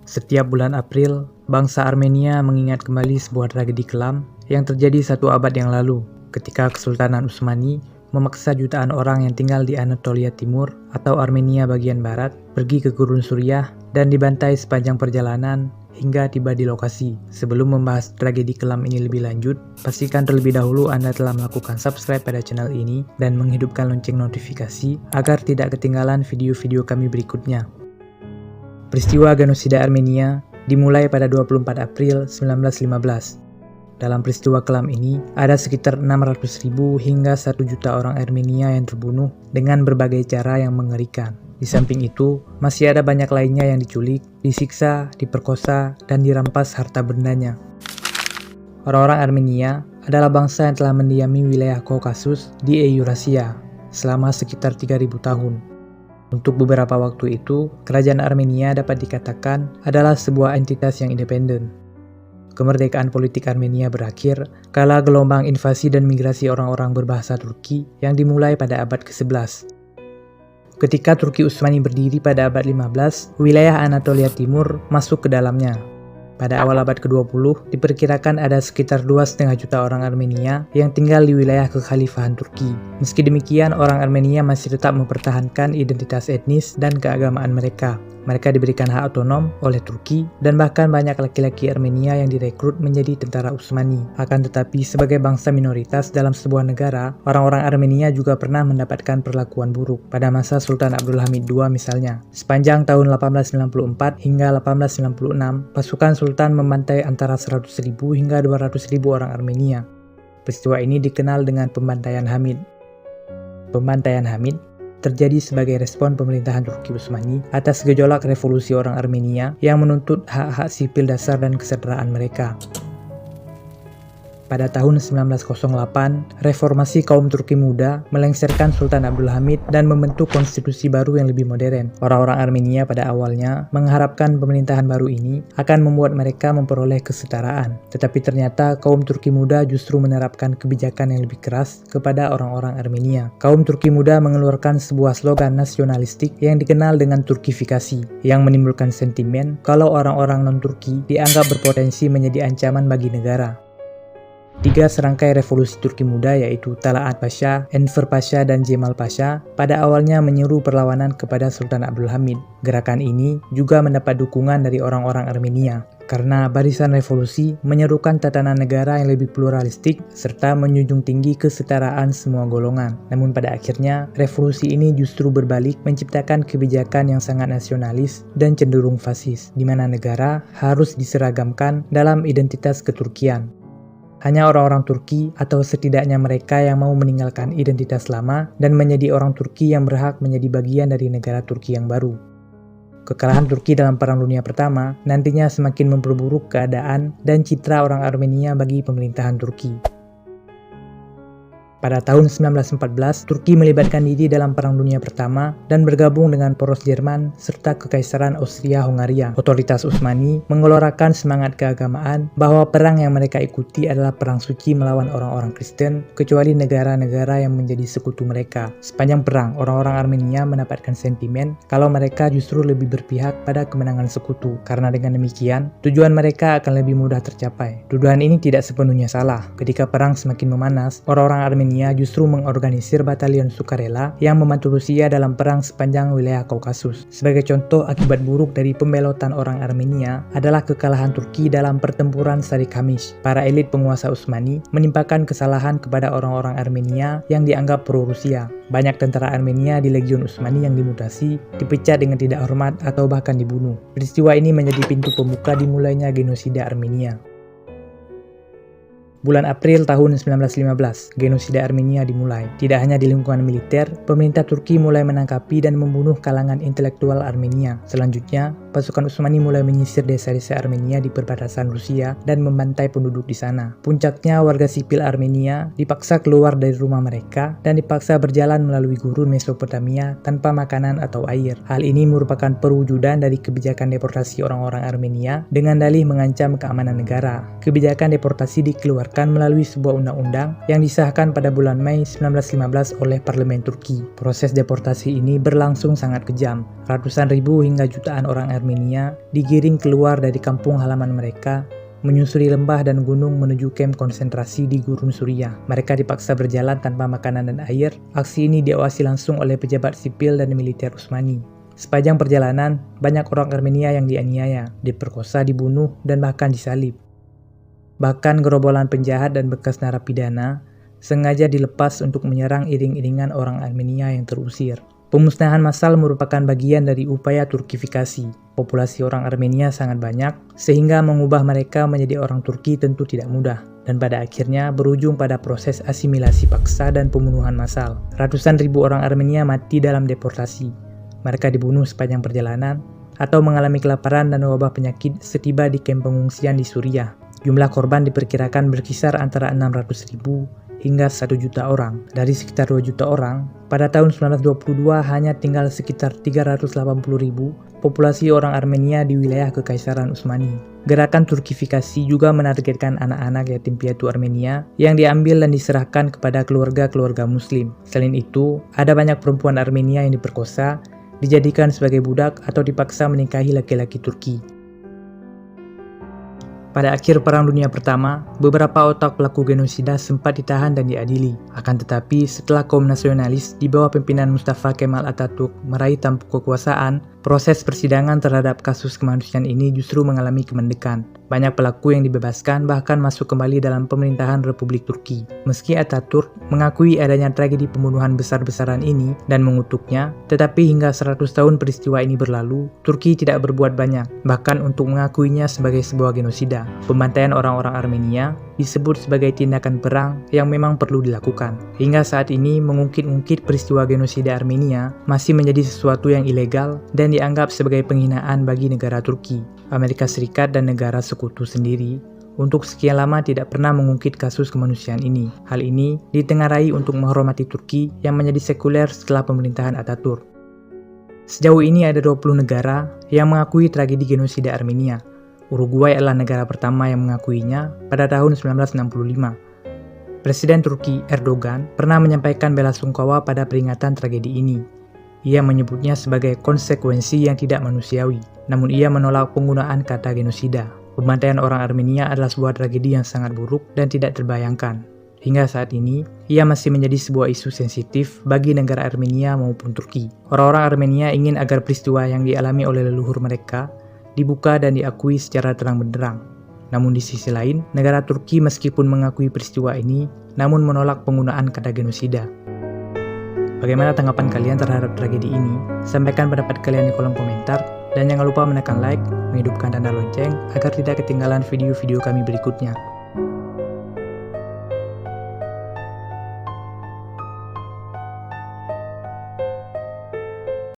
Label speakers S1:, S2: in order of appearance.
S1: Setiap bulan April, bangsa Armenia mengingat kembali sebuah tragedi kelam yang terjadi 1 abad yang lalu, ketika Kesultanan Utsmani memaksa jutaan orang yang tinggal di Anatolia Timur atau Armenia bagian barat pergi ke Gurun Suriah dan dibantai sepanjang perjalanan hingga tiba di lokasi. Sebelum membahas tragedi kelam ini lebih lanjut, pastikan terlebih dahulu Anda telah melakukan subscribe pada channel ini dan menghidupkan lonceng notifikasi agar tidak ketinggalan video-video kami berikutnya. Peristiwa genosida Armenia dimulai pada 24 April 1915. Dalam peristiwa kelam ini, ada sekitar 600.000 hingga 1 juta orang Armenia yang terbunuh dengan berbagai cara yang mengerikan. Di samping itu, masih ada banyak lainnya yang diculik, disiksa, diperkosa, dan dirampas harta bendanya. Orang-orang Armenia adalah bangsa yang telah mendiami wilayah Kaukasus di Eurasia selama sekitar 3.000 tahun. Untuk beberapa waktu itu, kerajaan Armenia dapat dikatakan adalah sebuah entitas yang independen. Kemerdekaan politik Armenia berakhir kala gelombang invasi dan migrasi orang-orang berbahasa Turki yang dimulai pada abad ke-11. Ketika Turki Utsmani berdiri pada abad 15, wilayah Anatolia Timur masuk ke dalamnya. Pada awal abad ke-20, diperkirakan ada sekitar 2,5 juta orang Armenia yang tinggal di wilayah kekhalifahan Turki. Meski demikian, orang Armenia masih tetap mempertahankan identitas etnis dan keagamaan mereka. Mereka diberikan hak otonom oleh Turki, dan bahkan banyak laki-laki Armenia yang direkrut menjadi tentara Utsmani. Akan tetapi, sebagai bangsa minoritas dalam sebuah negara, orang-orang Armenia juga pernah mendapatkan perlakuan buruk. Pada masa Sultan Abdulhamid II misalnya, sepanjang tahun 1894 hingga 1896, pasukan Sultan membantai antara 100.000 hingga 200.000 orang Armenia. Peristiwa ini dikenal dengan Pembantaian Hamid. Pembantaian Hamid terjadi sebagai respon pemerintahan Turki Utsmani atas gejolak revolusi orang Armenia yang menuntut hak-hak sipil dasar dan kesetaraan mereka. Pada tahun 1908, reformasi kaum Turki muda melengsarkan Sultan Abdulhamid dan membentuk konstitusi baru yang lebih modern. Orang-orang Armenia pada awalnya mengharapkan pemerintahan baru ini akan membuat mereka memperoleh kesetaraan. Tetapi ternyata kaum Turki muda justru menerapkan kebijakan yang lebih keras kepada orang-orang Armenia. Kaum Turki muda mengeluarkan sebuah slogan nasionalistik yang dikenal dengan Turkifikasi, yang menimbulkan sentimen kalau orang-orang non-Turki dianggap berpotensi menjadi ancaman bagi negara. 3 serangkai revolusi Turki muda yaitu Talaat Pasha, Enver Pasha, dan Cemal Pasha pada awalnya menyeru perlawanan kepada Sultan Abdulhamid. Gerakan ini juga mendapat dukungan dari orang-orang Armenia karena barisan revolusi menyerukan tatanan negara yang lebih pluralistik serta menjunjung tinggi kesetaraan semua golongan. Namun pada akhirnya, revolusi ini justru berbalik menciptakan kebijakan yang sangat nasionalis dan cenderung fasis, di mana negara harus diseragamkan dalam identitas keturkian. Hanya orang-orang Turki atau setidaknya mereka yang mau meninggalkan identitas lama dan menjadi orang Turki yang berhak menjadi bagian dari negara Turki yang baru. Kekalahan Turki dalam Perang Dunia Pertama nantinya semakin memperburuk keadaan dan citra orang Armenia bagi pemerintahan Turki. Pada tahun 1914, Turki melibatkan diri dalam Perang Dunia Pertama dan bergabung dengan poros Jerman serta Kekaisaran Austria-Hungaria. Otoritas Utsmani mengelorakan semangat keagamaan bahwa perang yang mereka ikuti adalah perang suci melawan orang-orang Kristen, kecuali negara-negara yang menjadi sekutu mereka. Sepanjang perang, orang-orang Armenia mendapatkan sentimen kalau mereka justru lebih berpihak pada kemenangan sekutu. Karena dengan demikian, tujuan mereka akan lebih mudah tercapai. Tuduhan ini tidak sepenuhnya salah. Ketika perang semakin memanas, orang-orang Armenia justru mengorganisir batalion sukarela yang membantu Rusia dalam perang sepanjang wilayah Kaukasus. Sebagai contoh, akibat buruk dari pembelotan orang Armenia adalah kekalahan Turki dalam pertempuran Sarikamish. Para elit penguasa Utsmani menimpakan kesalahan kepada orang-orang Armenia yang dianggap pro-Rusia. Banyak tentara Armenia di Legiun Utsmani yang dimutasi, dipecat dengan tidak hormat, atau bahkan dibunuh. Peristiwa ini menjadi pintu pembuka dimulainya genosida Armenia. Bulan April tahun 1915, genosida Armenia dimulai. Tidak hanya di lingkungan militer, pemerintah Turki mulai menangkapi dan membunuh kalangan intelektual Armenia. Selanjutnya, pasukan Utsmani mulai menyisir desa-desa Armenia di perbatasan Rusia dan membantai penduduk di sana. Puncaknya, warga sipil Armenia dipaksa keluar dari rumah mereka dan dipaksa berjalan melalui gurun Mesopotamia tanpa makanan atau air. Hal ini merupakan perwujudan dari kebijakan deportasi orang-orang Armenia dengan dalih mengancam keamanan negara. Kebijakan deportasi dikeluarkan ditegakkan melalui sebuah undang-undang yang disahkan pada bulan Mei 1915 oleh Parlemen Turki. Proses deportasi ini berlangsung sangat kejam. Ratusan ribu hingga jutaan orang Armenia digiring keluar dari kampung halaman mereka, menyusuri lembah dan gunung menuju kamp konsentrasi di gurun Suriah. Mereka dipaksa berjalan tanpa makanan dan air. Aksi ini diawasi langsung oleh pejabat sipil dan militer Utsmani. Sepanjang perjalanan, banyak orang Armenia yang dianiaya, diperkosa, dibunuh, dan bahkan disalib. Bahkan gerombolan penjahat dan bekas narapidana sengaja dilepas untuk menyerang iring-iringan orang Armenia yang terusir. Pemusnahan massal merupakan bagian dari upaya Turkifikasi. Populasi orang Armenia sangat banyak, sehingga mengubah mereka menjadi orang Turki tentu tidak mudah, dan pada akhirnya berujung pada proses asimilasi paksa dan pembunuhan massal. Ratusan ribu orang Armenia mati dalam deportasi. Mereka dibunuh sepanjang perjalanan, atau mengalami kelaparan dan wabah penyakit setiba di kamp pengungsian di Suriah. Jumlah korban diperkirakan berkisar antara 600.000 hingga 1 juta orang. Dari sekitar 2 juta orang, pada tahun 1922 hanya tinggal sekitar 380.000 populasi orang Armenia di wilayah Kekaisaran Utsmani. Gerakan Turkifikasi juga menargetkan anak-anak yatim piatu Armenia yang diambil dan diserahkan kepada keluarga-keluarga Muslim. Selain itu, ada banyak perempuan Armenia yang diperkosa, dijadikan sebagai budak atau dipaksa menikahi laki-laki Turki. Pada akhir Perang Dunia Pertama, beberapa otak pelaku genosida sempat ditahan dan diadili. Akan tetapi, setelah kaum nasionalis di bawah pimpinan Mustafa Kemal Atatürk meraih tampuk kekuasaan, proses persidangan terhadap kasus kemanusiaan ini justru mengalami kemendekan. Banyak pelaku yang dibebaskan bahkan masuk kembali dalam pemerintahan Republik Turki. Meski Atatürk mengakui adanya tragedi pembunuhan besar-besaran ini dan mengutuknya, tetapi hingga 100 tahun peristiwa ini berlalu, Turki tidak berbuat banyak, bahkan untuk mengakuinya sebagai sebuah genosida. Pembantaian orang-orang Armenia disebut sebagai tindakan perang yang memang perlu dilakukan. Hingga saat ini, mengungkit-ungkit peristiwa genosida Armenia masih menjadi sesuatu yang ilegal dan dianggap sebagai penghinaan bagi negara Turki, Amerika Serikat, dan negara sekutu sendiri untuk sekian lama tidak pernah mengungkit kasus kemanusiaan ini. Hal ini ditengarai untuk menghormati Turki yang menjadi sekuler setelah pemerintahan Atatürk. Sejauh ini ada 20 negara yang mengakui tragedi genosida Armenia. Uruguay adalah negara pertama yang mengakuinya pada tahun 1965. Presiden Turki Erdogan pernah menyampaikan bela sungkawa pada peringatan tragedi ini. Ia menyebutnya sebagai konsekuensi yang tidak manusiawi, namun ia menolak penggunaan kata genosida. Pembantaian orang Armenia adalah sebuah tragedi yang sangat buruk dan tidak terbayangkan. Hingga saat ini, ia masih menjadi sebuah isu sensitif bagi negara Armenia maupun Turki. Orang-orang Armenia ingin agar peristiwa yang dialami oleh leluhur mereka dibuka dan diakui secara terang benderang. Namun di sisi lain, negara Turki meskipun mengakui peristiwa ini, namun menolak penggunaan kata genosida. Bagaimana tanggapan kalian terhadap tragedi ini? Sampaikan pendapat kalian di kolom komentar, dan jangan lupa menekan like, menghidupkan tanda lonceng, agar tidak ketinggalan video-video kami berikutnya.